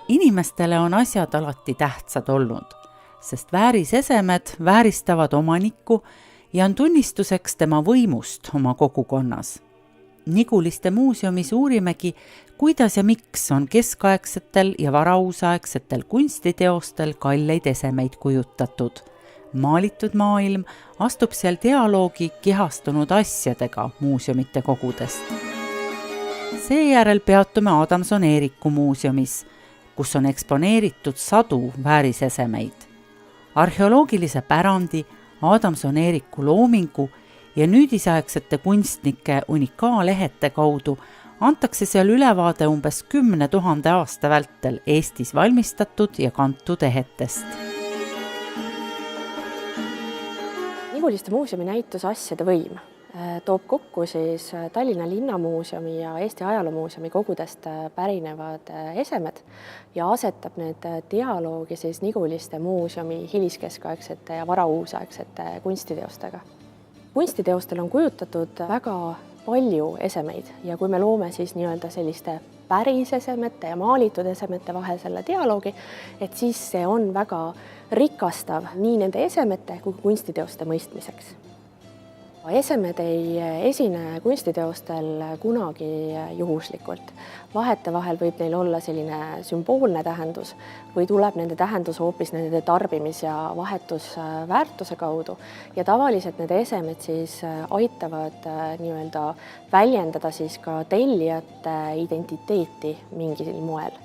Inimestele on asjad alati tähtsad olnud, sest väärisesemed vääristavad omanikku ja on tunnistuseks tema võimust oma kogukonnas. Niguliste muuseumis uurimegi, kuidas ja miks on keskaegsetel ja varauusaegsetel kunstiteostel kalleid esemeid kujutatud. Maalitud maailm astub seal dialoogi kehastunud asjadega muuseumite kogudest. Seejärel peatume Adamson-Eeriku muuseumis, kus on eksponeeritud sadu väärisesemeid. Arheoloogilise pärandi, Adamson-Eeriku loomingu ja nüüdisaegsete kunstnike unikaalehete kaudu antakse seal ülevaade umbes 10 000 aasta vältel Eestis valmistatud ja kantud ehetest. Niguliste muuseumi näitus Asjade võim toob kokku siis Tallinna Linnamuuseumi ja Eesti Ajaloomuuseumi kogudest pärinevad esemed ja asetab need dialoogi siis Niguliste muuseumi hiliskeskaegsete ja varauusaegsete kunstiteostega. Kunstiteostel on kujutatud väga palju esemeid ja kui me loome siis nii-öelda selliste päris esemete ja maalitud esemete vahel selle dialoogi, et siis see on väga rikastav nii nende esemete kui kunstiteoste mõistmiseks. Esemed ei esine kunstiteostel kunagi juhuslikult. Vahetevahel võib neil olla selline sümboolne tähendus või tuleb nende tähendus hoopis nende tarbimis- ja vahetusväärtuse kaudu. Ja tavaliselt need esemed siis aitavad nii-öelda väljendada siis ka tellijate identiteeti mingil moel.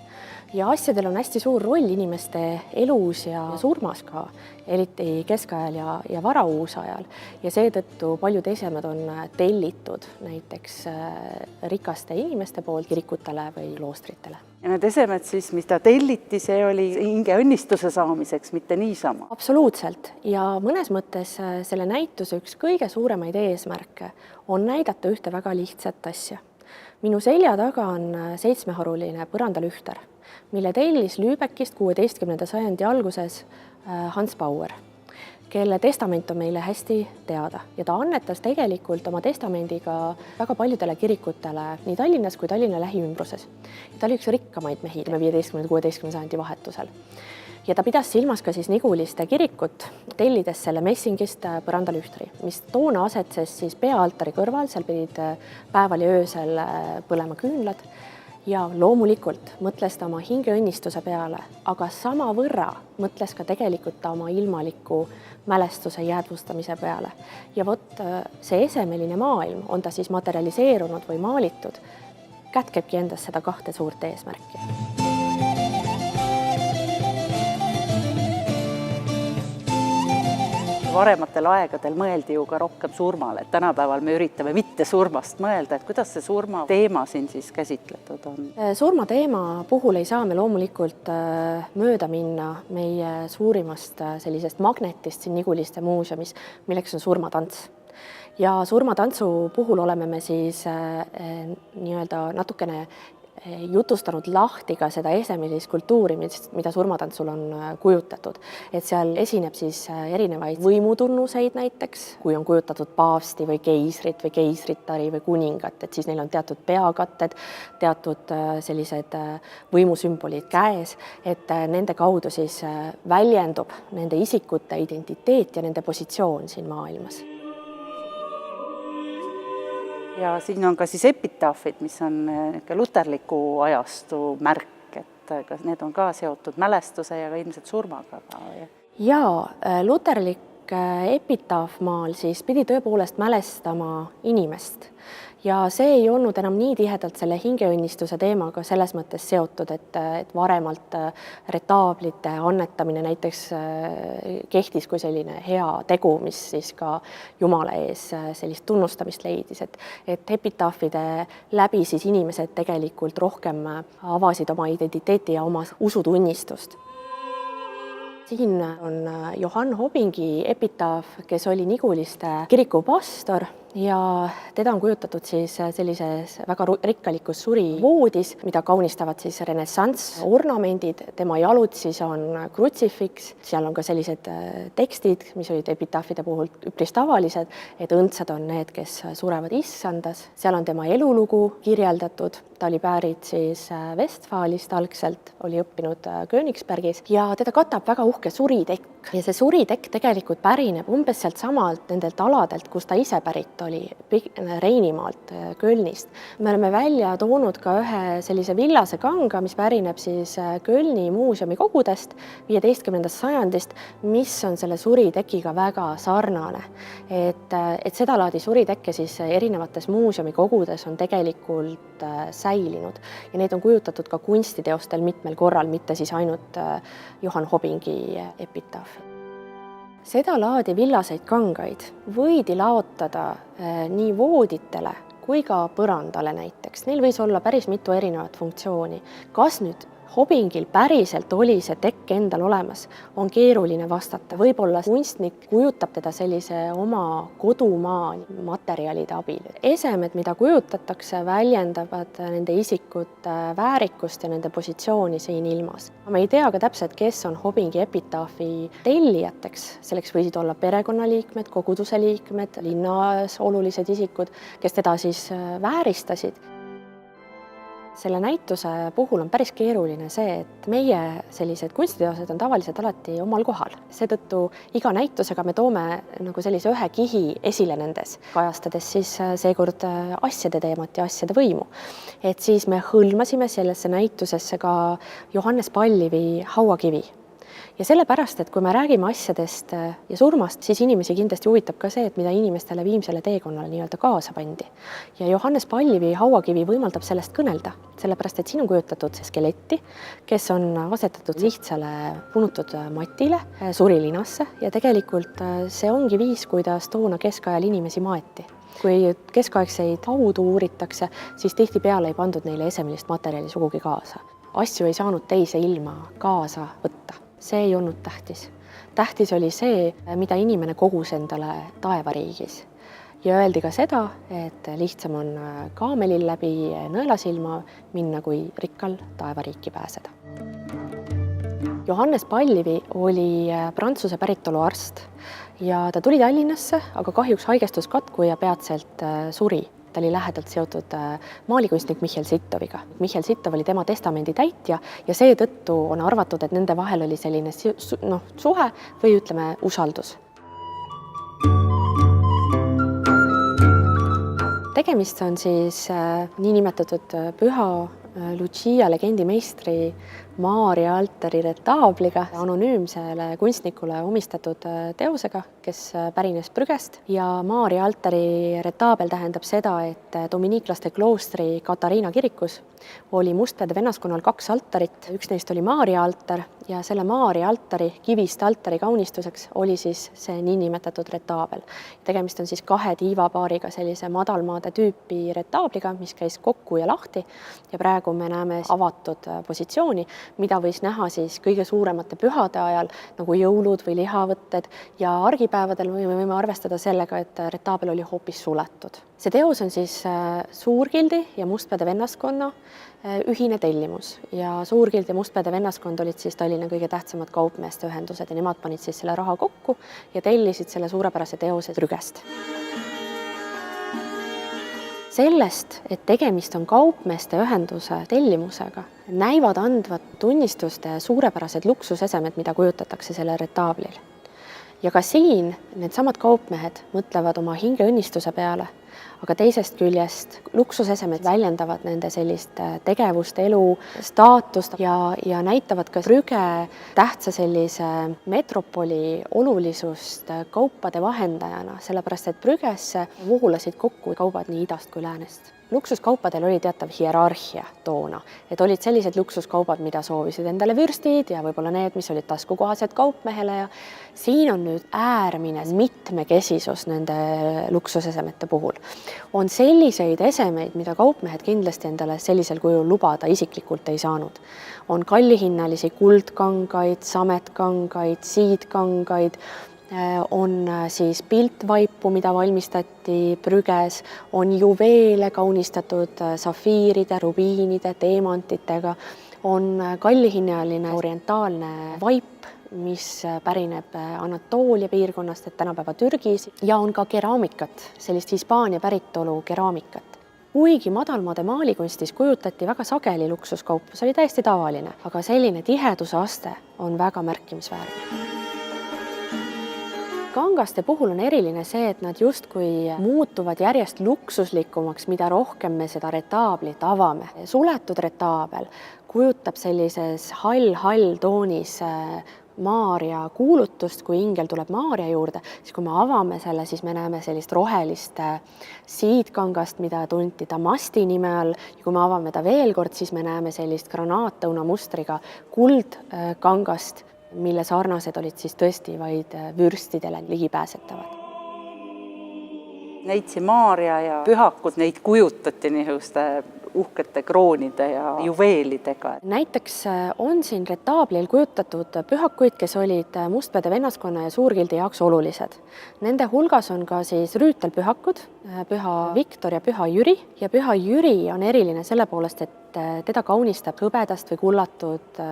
Ja asjadel on hästi suur roll inimeste elus ja surmas ka, eriti keskajal ja varauusajal. Ja seetõttu paljud esemed on tellitud näiteks rikaste inimeste poolt kirikutele või kloostritele. Ja need esemed siis, mis ta telliti, see oli hinge õnnistuse saamiseks, mitte niisama? Absoluutselt. Ja mõnes mõttes selle näituse üks kõige suuremaid eesmärke on näidata ühte väga lihtsat asja. Minu selja taga on 7-haruline põrandalühter, mille tellis Lübeckist 16. sajandi alguses Hans Bauer, kelle testament on meile hästi teada. Ja ta annetas tegelikult oma testamendiga väga paljudele kirikutele nii Tallinnas kui Tallinna lähiümbruses. Ta oli üks rikkamaid mehi 15. sajandi vahetusel. Ja ta pidas silmas ka siis Niguliste kirikut, tellides selle messingist põrandalühtri, mis toona asetses siis peaaltari kõrval, seal pidid päeval ja öösel põlema küünlad. Ja loomulikult mõtles ta oma hingeõnnistuse peale, aga sama võrra mõtles ka tegelikult ta oma ilmaliku mälestuse jäädvustamise peale. Ja vot see esemeline maailm, on ta siis materialiseerunud või maalitud, kätkebki endas seda 2 suurt eesmärki. Varematel aegadel mõeldi ju ka rohkem surmale, et tänapäeval me üritame mitte surmast mõelda, et kuidas see surma teema siin siis käsitletud on? Surma teema puhul ei saa me loomulikult mööda minna meie suurimast sellisest magnetist siin Niguliste muuseumis, milleks on surmatants. Ja surmatantsu puhul oleme me siis nii-öelda natukene jutustanud lahti ka seda esemelist kultuuri, mida surmatantsul on kujutatud. Et seal esineb siis erinevaid võimutunnuseid näiteks, kui on kujutatud paavsti või keisrit või keisritari või kuningat, et siis neil on teatud peakatted, teatud sellised võimusümbolid käes, et nende kaudu siis väljendub nende isikute identiteet ja nende positsioon siin maailmas. Ja siin on ka siis epitaafid, mis on luterliku ajastu märk, et kas need on ka seotud mälestuse ja ka ilmselt surmaga. Ja luterlik epitaafmaal siis pidi tõepoolest mälestama inimest. Ja see ei olnud enam nii tihedalt selle hingeõnnistuse teemaga selles mõttes seotud, et varemalt retaablite annetamine näiteks kehtis kui selline hea tegu, mis siis ka Jumala ees sellist tunnustamist leidis. Et epitaafide läbi siis inimesed tegelikult rohkem avasid oma identiteeti ja oma usutunnistust. Siin on Johann Hobingi epitaaf, kes oli Niguliste kiriku pastor ja teda on kujutatud siis sellises väga rikkalikus surivoodis, mida kaunistavad siis renessansornamendid, tema jalud siis on krutsifiks, seal on ka sellised tekstid, mis olid epitaafide puhul üpris tavalised, et õndsad on need, kes surevad issandas, seal on tema elulugu kirjeldatud, ta oli pärit siis Westfaalist algselt, oli õppinud Königsbergis ja teda katab väga uhke suritekk ja see suritekk tegelikult pärineb umbes sealt samalt nendelt aladelt, kus ta ise pärit oli, Reinimaalt, Kölnist. Me oleme välja toonud ka ühe sellise villase kanga, mis pärineb siis Kölni muuseumi kogudest 15. sajandist, mis on selle suritekiga väga sarnane. Et sedalaadi suritekke siis erinevates muuseumi kogudes on tegelikult säilinud ja neid on kujutatud ka kunstiteostel mitmel korral, mitte siis ainult Johann Hobingi epitaafi. Sedalaadi villaseid kangaid võidi laotada nii vooditele kui ka põrandale näiteks. Neil võis olla päris mitu erinevat funktsiooni. Kas nüüd Hobingil päriselt oli see tekk endal olemas, on keeruline vastata. Võib-olla kunstnik kujutab teda sellise oma kodumaa materjalide abil. Esemed, mida kujutatakse, väljendavad nende isikute väärikust ja nende positsiooni siin ilmas. Me ei tea ka täpselt, kes on Hobingi epitaafi tellijateks. Selleks võisid olla perekonnaliikmed, koguduse liikmed, linnas olulised isikud, kes teda siis vääristasid. Selle näituse puhul on päris keeruline see, et meie sellised kunstiteosed on tavaliselt alati omal kohal. Seetõttu iga näitusega me toome nagu sellise ühe kihi esile nendes, kajastades siis seekord asjade teemat ja asjade võimu. Et siis me hõlmasime sellesse näitusesse ka Johannes Pallivi hauakivi. Ja sellepärast, et kui me räägime asjadest ja surmast, siis inimesi kindlasti huvitab ka see, et mida inimestele viimsele teekonnale nii-öelda kaasa pandi. Ja Johannes Pallivi hauakivi võimaldab sellest kõnelda, sellepärast, et siin on kujutatud see skeletti, kes on asetatud lihtsale punutud matile, surilinasse ja tegelikult see ongi viis, kuidas toona keskajal inimesi maeti. Kui keskaegseid haudu uuritakse, siis tihtipeale ei pandud neile esemelist materjali sugugi kaasa. Asju ei saanud teise ilma kaasa võtta. See ei olnud tähtis. Tähtis oli see, mida inimene kogus endale taevariigis. Ja öeldi ka seda, et lihtsam on kaamelil läbi nõelasilma minna, kui rikkal taevariiki pääseda. Johannes Pallivi oli Prantsuse päritolu arst ja ta tuli Tallinnasse, aga kahjuks haigestus katku ja peatselt suri. Ta oli lähedalt seotud maalikunstnik Michel Sittoviga. Michel Sittov oli tema testamendi täitja ja seetõttu on arvatud, et nende vahel oli selline suhe või ütleme usaldus. Tegemist on siis niinimetatud püha Lucia legendimeistri Maarja altari retaabliga, anonüümsele kunstnikule omistatud teosega, kes pärines Brüggest ja Maarja altari retaabel tähendab seda, et dominiiklaste kloostri Katariina kirikus oli Mustpeade vennaskonnal 2 altarit, üks neist oli Maarja altar ja selle Maarja altari, kivist altari kaunistuseks oli siis see niinimetatud retaabel. Tegemist on siis 2 tiivapaariga sellise madalmaade tüüpi retaabliga, mis käis kokku ja lahti ja praegu me näeme avatud positsiooni, mida võis näha siis kõige suuremate pühade ajal, nagu jõulud või lihavõtted ja argipäevadel võime arvestada sellega, et retaabel oli hoopis suletud. See teos on siis Suurgildi ja Mustpeade vennaskonna ühine tellimus ja Suurgild ja Mustpeade vennaskond olid siis Tallinna kõige tähtsamad kaupmeeste ühendused ja nemad panid siis selle raha kokku ja tellisid selle suurepärase teose Brüggest. Sellest, et tegemist on kaupmeeste ühenduse tellimusega, näivad andvat tunnistuste suurepärased luksusesemed, mida kujutatakse selle retaablil. Ja ka siin needsamad kaupmehed mõtlevad oma hingeõnnistuse peale, aga teisest küljest luksusesemed väljendavad nende sellist tegevust, elu, staatust ja näitavad ka Brügge tähtsa sellise metropoli olulisust kaupade vahendajana, sellepärast et Brüggesse voolasid kokku kaubad nii idast kui läänest. Luksuskaupadel oli teatav hierarhia toona, et olid sellised luksuskaubad, mida soovisid endale vürstid ja võib-olla need, mis olid taskukohased kaupmehele ja siin on nüüd äärmine mitmekesisus nende luksusesemete puhul. On selliseid esemeid, mida kaupmehed kindlasti endale sellisel kujul lubada isiklikult ei saanud. On kallihinnalisi kuldkangaid, sametkangaid, siidkangaid, on siis piltvaipu, mida valmistati prüges, on juveele kaunistatud safiiride, rubiinide, teemantitega, on kallihinnaline orientaalne vaip, mis pärineb Anatoolia piirkonnast, et tänapäeva Türgis, ja on ka keraamikat, sellist Hispaania päritolu keraamikat. Kuigi madalmaade maalikunstis kujutati väga sageli luksuskaupu, see oli täiesti tavaline, aga selline tiheduse aste on väga märkimisväärne. Kangaste puhul on eriline see, et nad justkui muutuvad järjest luksuslikumaks, mida rohkem me seda retaablit avame. Suletud retaabel kujutab sellises hall toonis Maarja kuulutust, kui ingel tuleb Maarja juurde, siis kui me avame selle, siis me näeme sellist rohelist siidkangast, mida tunti Damasti nime all, ja kui me avame ta veel kord, siis me näeme sellist granaatõuna mustriga kuldkangast, mille sarnased olid siis tõesti vaid vürstidele ligipääsetavad. Neitsi Maarja ja pühakud, neid kujutati niisuguste uhkete kroonide ja juveelidega. Näiteks on siin retaablil kujutatud pühakuid, kes olid Mustpeade vennaskonna ja Suurgildi jaoks olulised. Nende hulgas on ka siis rüütelpühakud, püha Viktor ja püha Jüri. Ja püha Jüri on eriline selle poolest, et teda kaunistab hõbedast või kullatud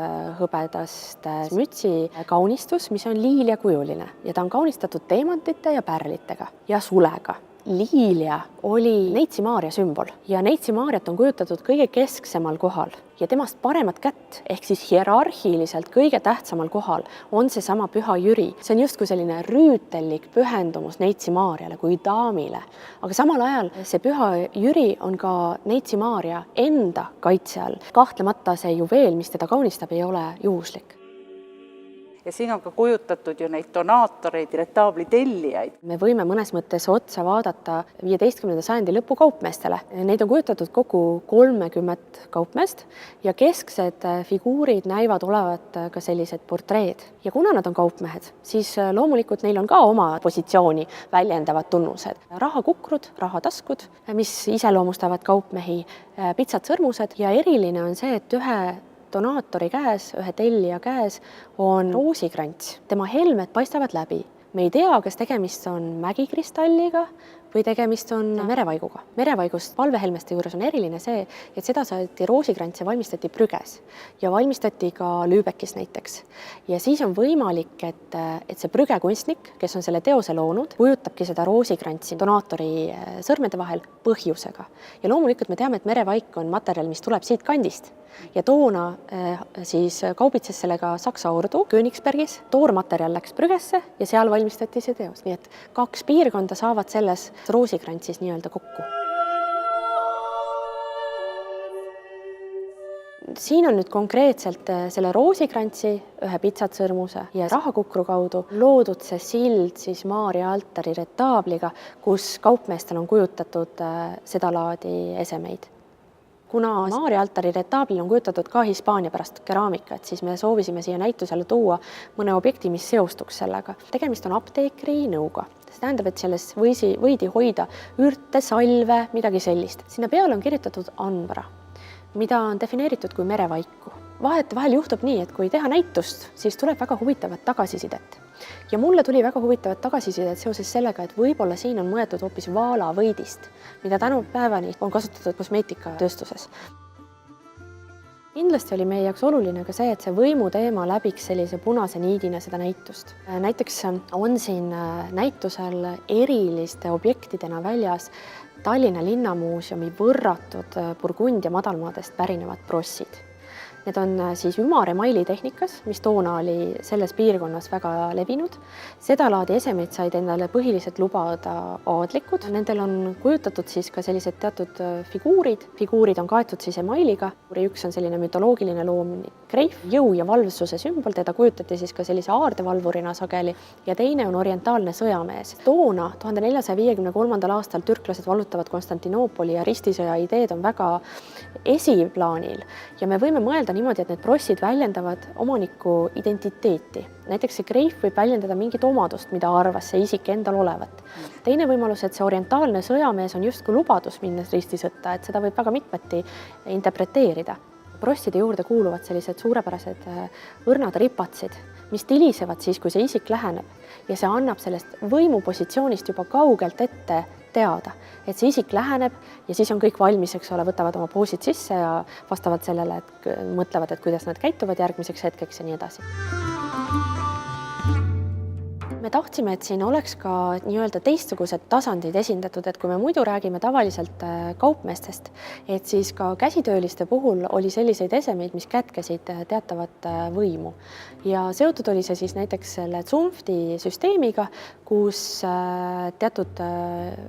hõbedast mütsi kaunistus, mis on liiljakujuline. Ja ta on kaunistatud teemantite ja pärlitega ja sulega. Liilja oli Neitsi Maarja sümbol ja Neitsi Maarjat on kujutatud kõige kesksemal kohal ja temast paremat kätt ehk siis hierarhiliselt kõige tähtsamal kohal on seesama püha Jüri. See on justkui selline rüütellik pühendumus Neitsi Maarjale kui daamile, aga samal ajal see püha Jüri on ka Neitsi Maarja enda kaitse all. Kahtlemata see juveel, mis teda kaunistab, ei ole juhuslik. Ja siin on ka kujutatud ju neid donaatoreid, retaabli tellijaid. Me võime mõnes mõttes otsa vaadata 15. sajandi lõpu kaupmeestele. Neid on kujutatud kokku 30 kaupmeest ja kesksed figuurid näivad olevat ka sellised portreed. Ja kuna nad on kaupmehed, siis loomulikult neil on ka oma positsiooni väljendavad tunnused. Rahakukrud, rahataskud, mis iseloomustavad kaupmehi, pitsad sõrmused ja eriline on see, et ühe donaatori käes, ühe tellija käes on roosikrants. Tema helmed paistavad läbi. Me ei tea, kas tegemist on mägikristalliga või tegemist on merevaiguga. Merevaigust palvehelmeste juures on eriline see, et seda saati roosikrantse valmistati prüges ja valmistati ka Lübeckis näiteks. Ja siis on võimalik, et see prügekunstnik, kes on selle teose loonud, kujutabki seda roosikrantsi donaatori sõrmede vahel põhjusega. Ja loomulikult me teame, et merevaik on materjal, mis tuleb siit kandist. Ja toona siis kaubitses sellega Saksa ordu Königsbergis. Toormaterjal läks prügesse ja seal valmistati see teos. Nii et 2 piirkonda saavad selles roosikrantsis nii-öelda kokku. Siin on nüüd konkreetselt selle roosikrantsi, ühe pitsatsõrmuse ja rahakukru kaudu loodud see sild siis Maarja altari retaabliga, kus kaupmeestel on kujutatud seda laadi esemeid. Kuna Maarja altari retaablil on kujutatud ka Hispaania pärast keraamikat, siis me soovisime siia näitusele tuua mõne objekti, mis seostuks sellega. Tegemist on apteekri nõuga. See tähendab, et selles võidi hoida ürte, salve, midagi sellist. Sinna peale on kirjutatud anvra, mida on defineeritud kui merevaiku. Vahel juhtub nii, et kui teha näitust, siis tuleb väga huvitavat tagasisidet. Ja mulle tuli väga huvitavat tagasisidet seoses sellega, et võib-olla siin on mõeldud hoopis vaalavõidist, mida tänu päevani on kasutatud kosmeetikatööstuses. Kindlasti oli meie jaoks oluline ka see, et see võimu teema läbiks sellise punase niidina seda näitust. Näiteks on siin näitusel eriliste objektidena väljas Tallinna linnamuuseumi võrratud Burgundia madalmaadest pärinevad brossid. Need on siis ümar emaili tehnikas, mis toona oli selles piirkonnas väga levinud. Seda laadi esemeid said endale põhiliselt lubada aadlikud. Nendel on kujutatud siis ka sellised teatud figuurid. Figuurid on kaetud siis emailiga. Üks on selline mütoloogiline loom Greif, jõu ja valvsuse sümbol. Teda kujutati siis ka sellise aardevalvurina sageli. Ja teine on orientaalne sõjamees. Toona 1453. aastal türklased vallutavad Konstantinoopoli ja ristisõja ideed on väga esiplaanil. Ja me võime mõelda niimoodi, et need brossid väljendavad omaniku identiteeti. Näiteks see Greif võib väljendada mingit omadust, mida arvas see isik endal olevat. Teine võimalus, et see orientaalne sõjamees on justkui lubadus minnes ristisõtta, et seda võib väga mitmeti interpreteerida. Brosside juurde kuuluvad sellised suurepärased õrnad ripatsid, mis tilisevad siis, kui see isik läheneb. ja see annab sellest võimupositsioonist juba kaugelt ette teada, et see isik läheneb ja siis on kõik valmis, eks ole, võtavad oma poosid sisse ja vastavalt sellele, et mõtlevad, et kuidas nad käituvad järgmiseks hetkeks ja nii edasi. Me tahtsime, et siin oleks ka nii-öelda teistsugused tasandid esindatud, et kui me muidu räägime tavaliselt kaupmeestest, et siis ka käsitööliste puhul oli selliseid esemeid, mis kätkesid teatavat võimu. Ja seotud oli see siis näiteks selle Zunfti süsteemiga, kus teatud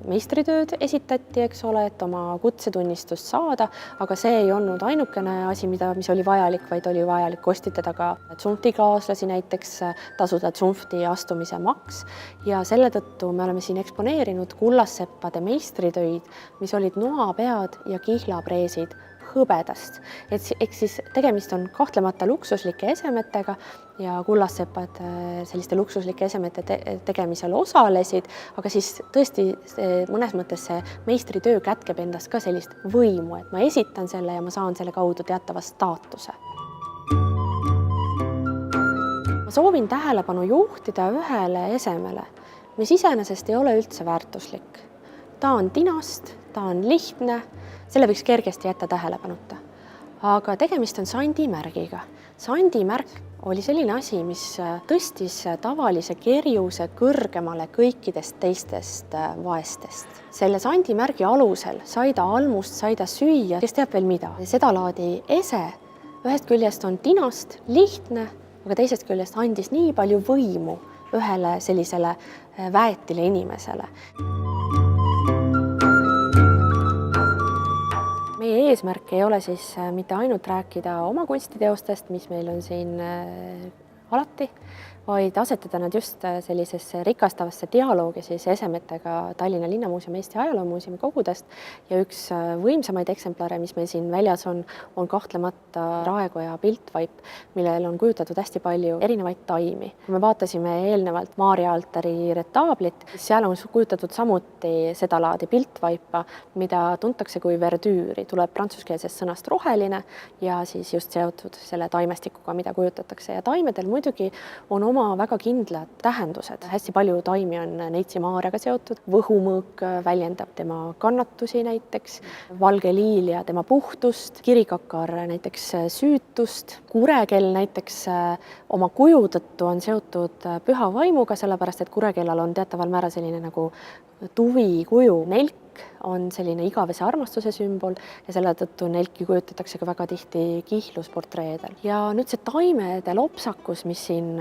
meistritööd esitati, eks ole, et oma kutsetunnistust saada, aga see ei olnud ainukene asi, mis oli vajalik, vaid oli vajalik kostitada ka Zunfti klaaslasi näiteks, tasuda Zunfti astumise maks ja selle tõttu me oleme siin eksponeerinud kullasseppade meistritöid, mis olid noapead ja kihlapreesid hõbedast. Ehk siis tegemist on kahtlemata luksuslike esemetega ja kullassepad selliste luksuslike esemete tegemisel osalesid, aga siis tõesti mõnes mõttes see meistritöö kätkeb endast ka sellist võimu, et ma esitan selle ja ma saan selle kaudu teatava staatuse. Ma soovin tähelepanu juhtida ühele esemele, mis iseenesest ei ole üldse väärtuslik. Ta on tinast, ta on lihtne, selle võiks kergesti jätta tähelepanuta. Aga tegemist on sandimärgiga. Sandimärk oli selline asi, mis tõstis tavalise kerjuse kõrgemale kõikidest teistest vaestest. Selle sandimärgi alusel sai ta almust, sai ta süüa, kes teab veel mida. Seda laadi ese ühest küljest on tinast, lihtne, aga teisest küljest andis nii palju võimu ühele sellisele väetile inimesele. Meie eesmärk ei ole siis mitte ainult rääkida oma kunstiteostest, mis meil on siin alati, vaid asetada nad just sellisesse rikastavasse dialoogi siis esemetega Tallinna Linnamuuseumi Eesti Ajaloomuuseumi kogudest ja üks võimsamaid eksemplare, mis meil siin väljas on kahtlemata raekoja piltvaip, millel on kujutatud hästi palju erinevaid taimi. Kui me vaatasime eelnevalt Maarja altari retaablit, siis seal on kujutatud samuti seda laadi piltvaipa, mida tuntakse kui verdüüri, tuleb prantsuskeelsest sõnast roheline ja siis just seotud selle taimestikuga, mida kujutatakse ja taimedel muidugi on oma väga kindlad tähendused. Hästi palju taimi on Neitsi Maarjaga seotud. Võhumõõk väljendab tema kannatusi näiteks, valge liil ja tema puhtust, kirikakar näiteks süütust, kurekell näiteks oma kuju tõttu on seotud püha vaimuga, sellepärast et kurekellal on teataval määral selline nagu tuvi kuju. Nelk on selline igavese armastuse sümbol ja selle tõttu nelki kujutatakse ka väga tihti kihlusportreedel. Ja nüüd see taimede lopsakus, mis siin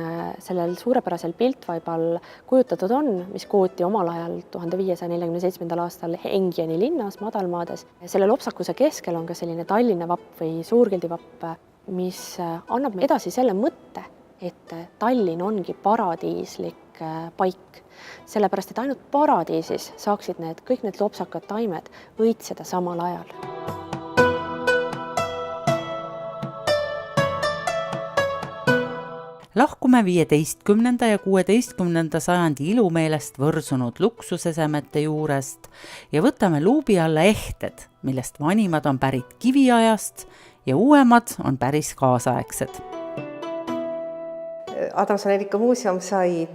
sellel suurepärasel piltvaibal kujutatud on, mis kooti omal ajal 1547. aastal Engieni linnas, madalmaades. Selle lopsakuse keskel on ka selline Tallinna vapp või suurgildi vapp, mis annab edasi selle mõtte, et Tallinn ongi paradiislik paik, sellepärast et ainult paradiisis saaksid kõik need lopsakad taimed õitseda samal ajal. Lahkume 15. ja 16. sajandi ilumeelest võrsunud luksusesemete juurest ja võtame luubi alla ehted, millest vanimad on pärit kiviajast ja uuemad on päris kaasaegsed. Adamson-Erika muuseum sai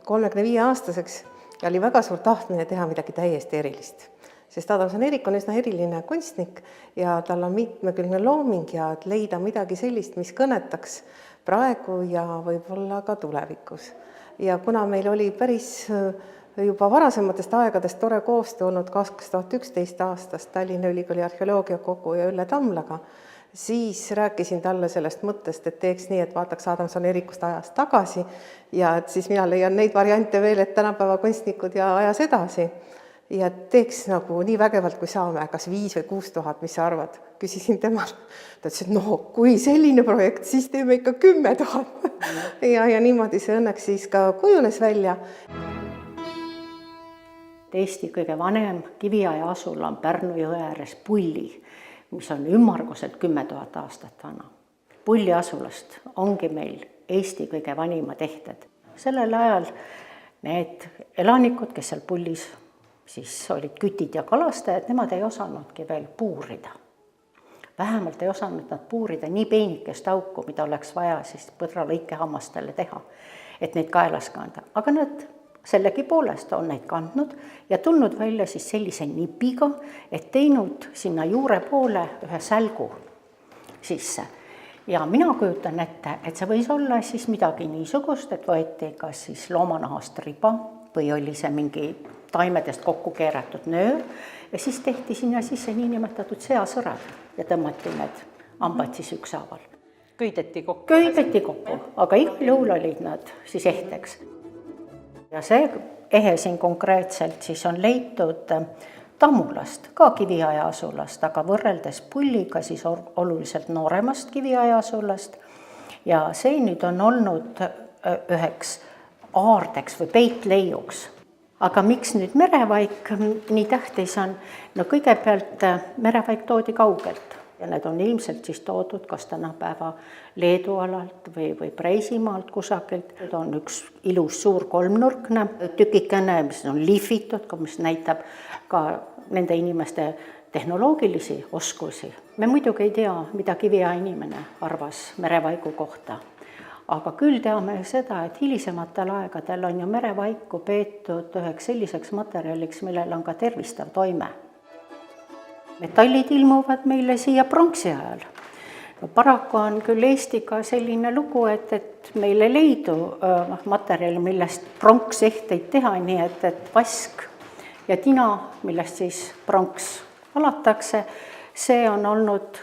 35-aastaseks ja oli väga suur tahtmine teha midagi täiesti erilist. Sest Adamson-Erika on üsna eriline kunstnik ja tal on mitmekülgne looming ja leida midagi sellist, mis kõnetaks praegu ja võib-olla ka tulevikus. Ja kuna meil oli päris juba varasematest aegadest tore koostöö olnud 2011 aastast Tallinna Ülikooli arheoloogiakogu ja Ülle Tamlaga, siis rääkisin talle sellest mõttest, et teeks nii, et vaataks Adamson-Erikust ajas tagasi ja et siis mina leian neid variante veel, et tänapäeva kunstnikud ja ajas edasi. Ja teeks nagu nii vägevalt, kui saame, kas 5 või 6 000, mis sa arvad? Küsisin temal. Ta ütles, et no, kui selline projekt, siis teeme ikka 10 000. Ja niimoodi see õnneks siis ka kujunes välja. Eesti kõige vanem kiviaja asula on Pärnu jõe ääres Pulli, mis on ümmarguselt 10 000 aastat vana. Pulli asulast ongi meil Eesti kõige vanimad ehted. Sellel ajal need elanikud, kes seal Pullis siis olid kütid ja kalastajad, nemad ei osanudki veel puurida. Vähemalt ei osanud nad puurida nii peenikest auku, mida oleks vaja siis põdralõikehammastele teha. et neid kaelas kanda, aga nad sellegipoolest on neid kandnud ja tulnud välja siis sellise nipiga, et teinud sinna juure poole ühe sälgu sisse. Ja mina kujutan ette, et see võis olla siis midagi niisugust, et võeti kas siis loomanahast riba või oli see mingi taimedest kokku keeratud nöör ja siis tehti sinna sisse niinimetatud seasõrad ja tõmmati need hambad siis ükshaaval. Köideti kokku. Köideti kokku, aga igal juhul olid nad siis ehteks. Ja see ehe siin konkreetselt siis on leitud Tammulast, ka kiviaja asulast, aga võrreldes Pulliga siis oluliselt nooremast kiviaja asulast. Ja see nüüd on olnud üheks aardeks või peitleiuks. Aga miks nüüd merevaik nii tähtis on? No kõigepealt merevaik toodi kaugelt ja need on ilmselt siis toodud kas tänapäeva Leedu alalt või Preisimaalt kusagilt. Need on üks ilus suur kolmnurkne tükikene, mis on lihvitud, mis näitab ka nende inimeste tehnoloogilisi oskusi. Me muidugi ei tea, mida kiviaja inimene arvas merevaigu kohta. Aga küll teame seda, et hilisematel aegadel on ju merevaiku peetud üheks selliseks materjaliks, millel on ka tervistav toime. Metallid ilmuvad meile siia pronksi ajal. No, paraku on küll Eestiga selline lugu, et meil ei leidu materjali, millest pronksehteid teha, nii et vask ja tina, millest siis pronks alatakse, see on olnud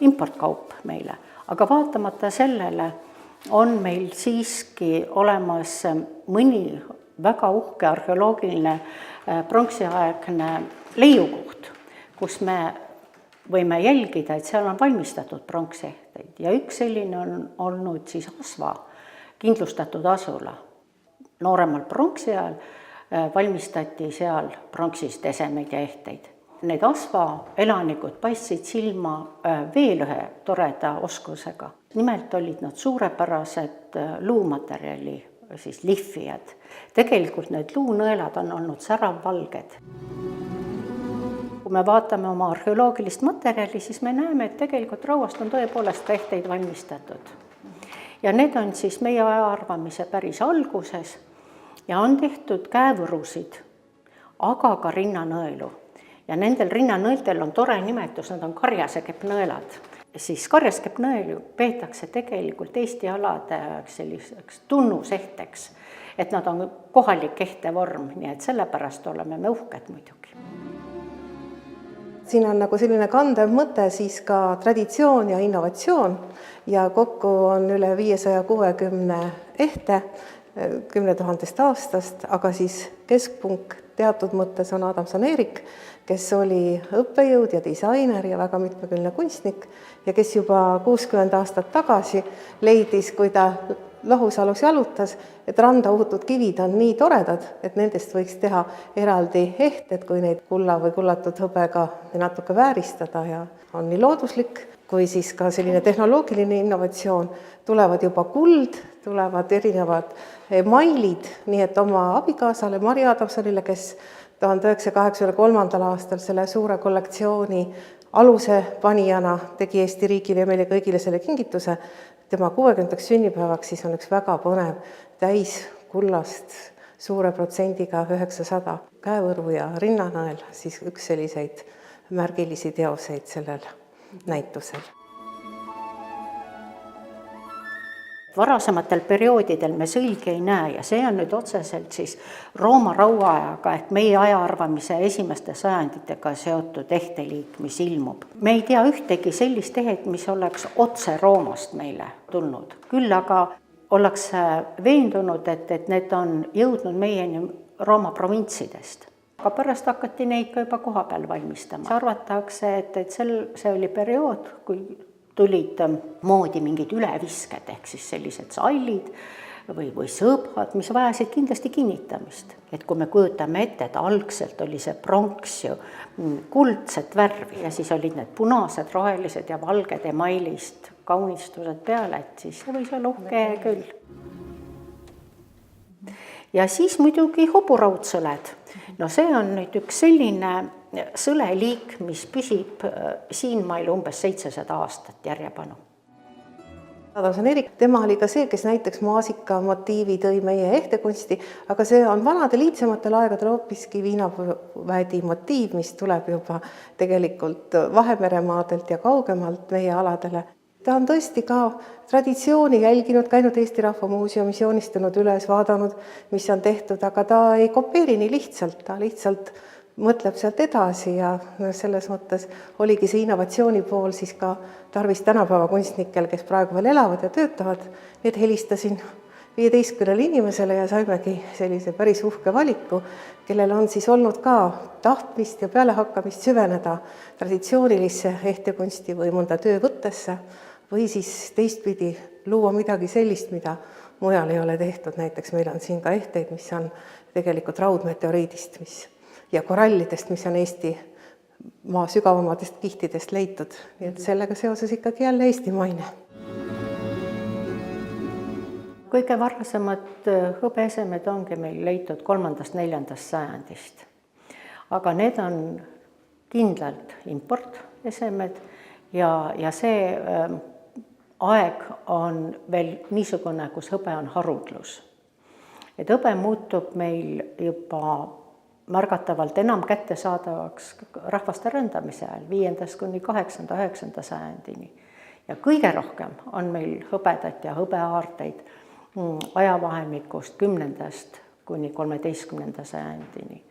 importkaup meile. Aga vaatamata sellele on meil siiski olemas mõni väga uhke arheoloogiline pronksiaegne leiukoht, kus me võime jälgida, et seal on valmistatud pronksehteid. Ja üks selline on olnud siis Asva kindlustatud asula. Nooremal pronksi ajal valmistati seal pronksist esemeid ja ehteid. Need Asva elanikud paistsid silma veel ühe toreda oskusega. Nimelt olid nad suurepärased luumaterjali, siis lihvijad. Tegelikult need luunõelad on olnud säravvalged. Kui me vaatame oma arheoloogilist materjali, siis me näeme, et tegelikult rauast on tõepoolest ehteid valmistatud. Ja need on siis meie ajaarvamise päris alguses ja on tehtud käevõrusid, aga ka rinnanõelu. Ja nendel rinnanõeltel on tore nimetus, nad on karjasekeppnõelad. Siis karjaskeppnõelu peetakse tegelikult Eesti alade selliseks tunnusehteks, et nad on kohalik ehtevorm, nii et sellepärast oleme me uhked muidugi. Siin on nagu selline kandev mõte siis ka traditsioon ja innovatsioon ja kokku on üle 560 ehte 10 000 aastast, aga siis keskpunkt teatud mõttes on Adamson-Eerik, kes oli õppejõud ja disainer ja väga mitmekülgne kunstnik ja kes juba 60 aastat tagasi leidis, kui ta Lohusalus jalutas, et randa uhutud kivid on nii toredad, et nendest võiks teha eraldi ehted, kui neid kulla või kullatud hõbega natuke vääristada ja on nii looduslik, kui siis ka selline tehnoloogiline innovatsioon. Tulevad juba kuld, tulevad erinevad emailid, nii et oma abikaasale Mari Adamsonile, kes 1983. aastal selle suure kollektsiooni aluse panijana tegi Eesti riigile ja meile kõigile selle kingituse, tema 60. sünnipäevaks siis on üks väga põnev täis kullast suure protsendiga 900 käevõru ja rinnanõel, siis üks selliseid märgilisi teoseid sellel näitusel. Varasematel perioodidel me sõlgi ei näe ja see on nüüd otseselt siis Rooma rauaajaga ehk meie ajaarvamise esimeste sajanditega seotud ehteliik, mis ilmub. Me ei tea ühtegi sellist ehet, mis oleks otse Roomast meile tulnud. Küll aga ollakse veendunud, et need on jõudnud meieni Rooma provintsidest. Aga pärast hakati neid ka juba koha peal valmistama. Arvatakse, et see oli periood, kui tulid moodi mingid ülevisked ehk siis sellised sallid või sõbad, mis vajasid kindlasti kinnitamist. Et kui me kujutame ette, et algselt oli see pronks ju kuldset värvi ja siis olid need punased, rohelised ja valged emailist kaunistused peale, et siis see võis olla uhke küll. Ja siis muidugi hoburaudsõled. No see on nüüd üks selline sõleliik, mis püsib siinmail umbes 700 aastat järjepanu. Adamson Erik, tema oli ka see, kes näiteks maasika motiivi tõi meie ehtekunsti, aga see on vanadel iidsematel aegadel hoopiski viinaväedi motiiv, mis tuleb juba tegelikult Vahemeremaadelt ja kaugemalt meie aladele. Ta on tõesti ka traditsiooni jälginud, käinud Eesti Rahva Muuseumis, joonistanud üles, vaadanud, mis on tehtud, aga ta ei kopeeri nii lihtsalt, ta lihtsalt mõtleb sealt edasi ja selles mõttes oligi see innovatsiooni pool siis ka tarvis tänapäeva kunstnikel, kes praegu veel elavad ja töötavad. Need helistasin 15 inimesele ja saimegi sellise päris uhke valiku, kellel on siis olnud ka tahtmist ja pealehakkamist süveneda traditsioonilisse ehtekunsti või mõnda töövõttesse või siis teistpidi luua midagi sellist, mida mujal ei ole tehtud. Näiteks meil on siin ka ehteid, mis on tegelikult raudmeteoriidist, ja korallidest, mis on Eesti maa sügavamatest kihtidest leitud. Nii et sellega seoses ikkagi jälle Eesti maine. Kõige varasemad hõbeesemed ongi meil leitud 3.–4. sajandist. Aga need on kindlalt importesemed ja see aeg on veel niisugune, kus hõbe on harudlus. Et hõbe muutub meil juba märgatavalt enam kättesaadavaks rahvaste rändamise ajal 5. kuni 8. 9. sajandini. Ja kõige rohkem on meil hõbedat ja hõbeaarteid ajavahemikust 10. kuni 13. sajandini.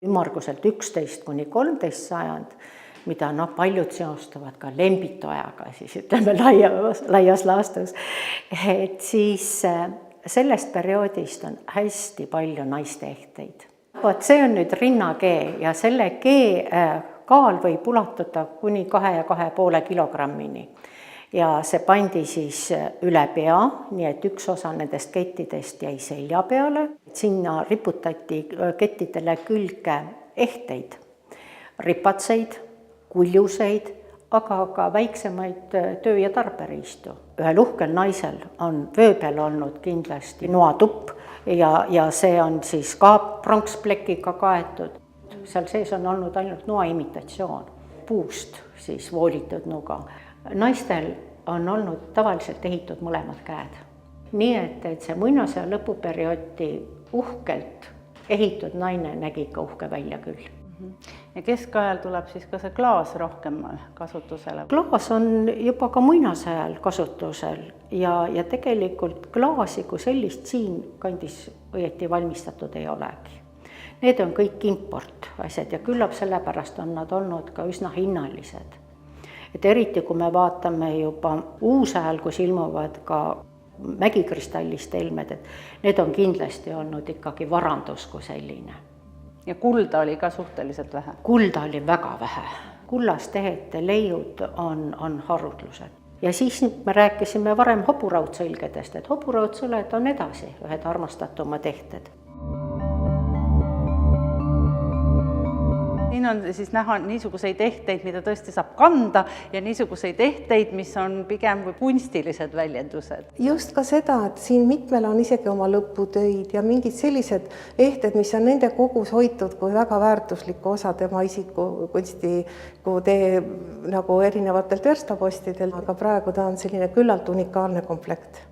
Ümmarguselt 11 kuni 13 sajand, mida paljud seostavad ka Lembitu ajaga, siis ütleme laias laastus, et siis sellest perioodist on hästi palju naiste ehteid. See on nüüd rinnakee ja selle kee kaal võib ulatuda kuni 2 ja 2,5 kilogrammini. Ja see pandi siis üle pea, nii et üks osa nendest kettidest jäi selja peale. Sinna riputati kettidele külge ehteid, ripatseid, kuljuseid, aga ka väiksemaid töö- ja tarberiistu. Ühel uhkel naisel on vöö peal olnud kindlasti noatupp ja see on siis ka pronksplekiga kaetud. Seal sees on olnud ainult noa imitatsioon, puust siis voolitud nuga. Naistel on olnud tavaliselt ehitud mõlemad käed. Nii et see muinasõja lõpuperioodi uhkelt ehitud naine nägi ka uhke välja küll. Ja keskajal tuleb siis ka see klaas rohkem kasutusele? Klaas on juba ka muinasajal kasutusel ja tegelikult klaasi kui sellist siin kandis õieti valmistatud ei olegi. Need on kõik importasjad ja küllap sellepärast on nad olnud ka üsna hinnalised. Et eriti kui me vaatame juba uusajal, kus ilmuvad ka mägikristallist helmed, et need on kindlasti olnud ikkagi varandus kui selline. Ja kulda oli ka suhteliselt vähe? Kulda oli väga vähe. Kullast tehete leiud on harudlused. Ja siis me rääkisime varem hoburaudsõlgedest, et hoburaudsõled on edasi ühed armastatuma tehted. Siin on siis näha niisuguseid ehteid, mida tõesti saab kanda ja niisuguseid ehteid, mis on pigem kui kunstilised väljendused. Just ka seda, et siin mitmel on isegi oma lõputöid ja mingid sellised ehted, mis on nende kogus hoitud kui väga väärtuslikku osa tema isikukunstiku tee nagu erinevatelt verstapostidel, aga praegu ta on selline küllalt unikaalne komplekt.